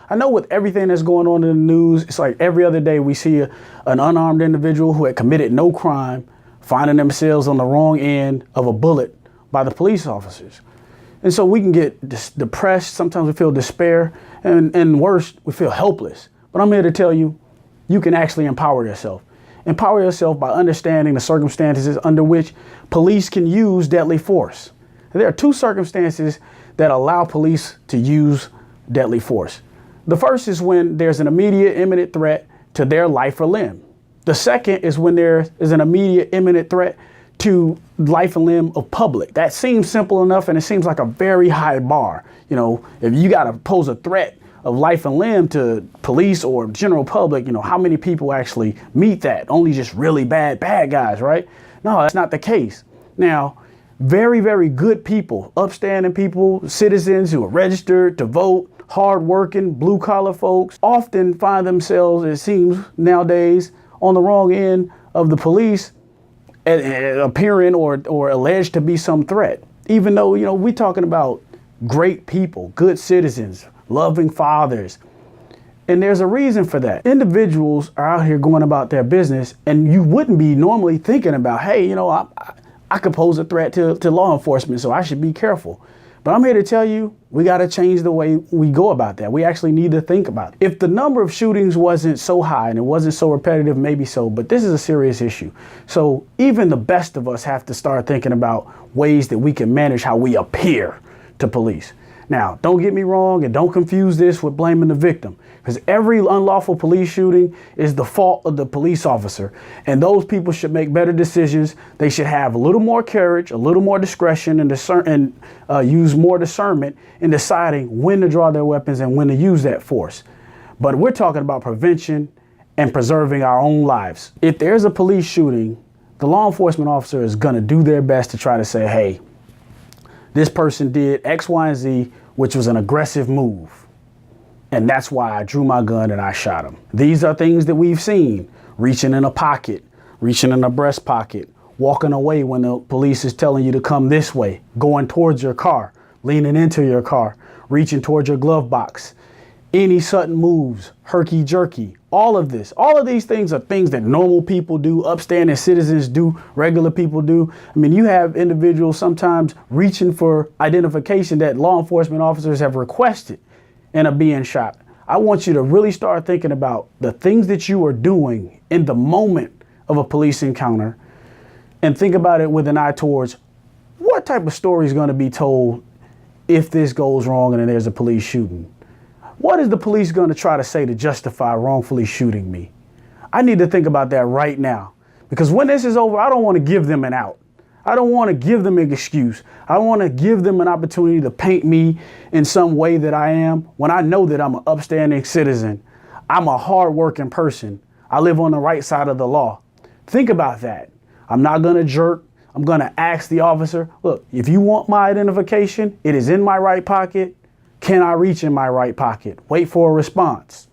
I know with everything that's going on in the news, it's like every other day we see an unarmed individual who had committed no crime finding themselves on the wrong end of a bullet by the police officers. And so we can get depressed. Sometimes we feel despair, and worse, we feel helpless. But I'm here to tell you, you can actually empower yourself. Empower yourself by understanding the circumstances under which police can use deadly force. There are two circumstances that allow police to use deadly force. The first is when there's an immediate imminent threat to their life or limb. The second is when there is an immediate imminent threat to life and limb of public. That seems simple enough, and it seems like a very high bar. You know, if you got to pose a threat of life and limb to police or general public, you know, how many people actually meet that? Only just really bad guys, right? No, that's not the case. Now, very, very good people, upstanding people, citizens who are registered to vote, hardworking, blue collar folks often find themselves, it seems nowadays, on the wrong end of the police appearing or alleged to be some threat. Even though, you know, we're talking about great people, good citizens, loving fathers. And there's a reason for that. Individuals are out here going about their business, and you wouldn't be normally thinking about, hey, you know, I could pose a threat to law enforcement, so I should be careful. But I'm here to tell you, we got to change the way we go about that. We actually need to think about it. If the number of shootings wasn't so high and it wasn't so repetitive, maybe so, but this is a serious issue. So even the best of us have to start thinking about ways that we can manage how we appear to police. Now, don't get me wrong, and don't confuse this with blaming the victim, because every unlawful police shooting is the fault of the police officer, and those people should make better decisions. They should have a little more courage, a little more discretion, and use more discernment in deciding when to draw their weapons and when to use that force. But we're talking about prevention and preserving our own lives. If there's a police shooting, the law enforcement officer is going to do their best to try to say, hey, this person did X, Y, and Z, which was an aggressive move. And that's why I drew my gun and I shot him. These are things that we've seen. Reaching in a pocket, reaching in a breast pocket, walking away when the police is telling you to come this way, going towards your car, leaning into your car, reaching towards your glove box. Any sudden moves, herky jerky, all of these things are things that normal people do, upstanding citizens do, regular people do. I mean, you have individuals sometimes reaching for identification that law enforcement officers have requested and are being shot. I want you to really start thinking about the things that you are doing in the moment of a police encounter, and think about it with an eye towards what type of story is going to be told if this goes wrong and then there's a police shooting. What is the police going to try to say to justify wrongfully shooting me? I need to think about that right now, because when this is over, I don't want to give them an out. I don't want to give them an excuse. I want to give them an opportunity to paint me in some way that I am, when I know that I'm an upstanding citizen. I'm a hardworking person. I live on the right side of the law. Think about that. I'm not going to jerk. I'm going to ask the officer, look, if you want my identification, it is in my right pocket. Can I reach in my right pocket? Wait for a response.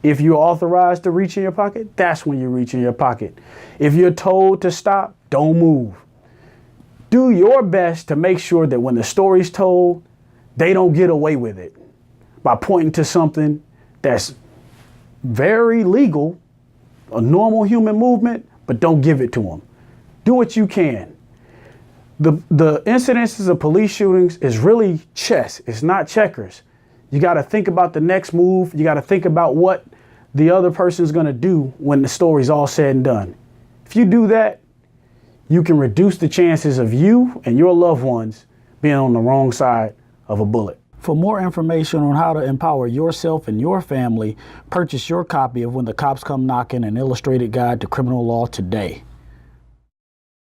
If you're authorized to reach in your pocket, that's when you reach in your pocket. If you're told to stop, don't move. Do your best to make sure that when the story's told, they don't get away with it by pointing to something that's very legal, a normal human movement, but don't give it to them. Do what you can. The incidences of police shootings is really chess. It's not checkers. You got to think about the next move. You got to think about what the other person's going to do when the story's all said and done. If you do that, you can reduce the chances of you and your loved ones being on the wrong side of a bullet. For more information on how to empower yourself and your family, purchase your copy of When the Cops Come Knocking, an illustrated guide to criminal law today.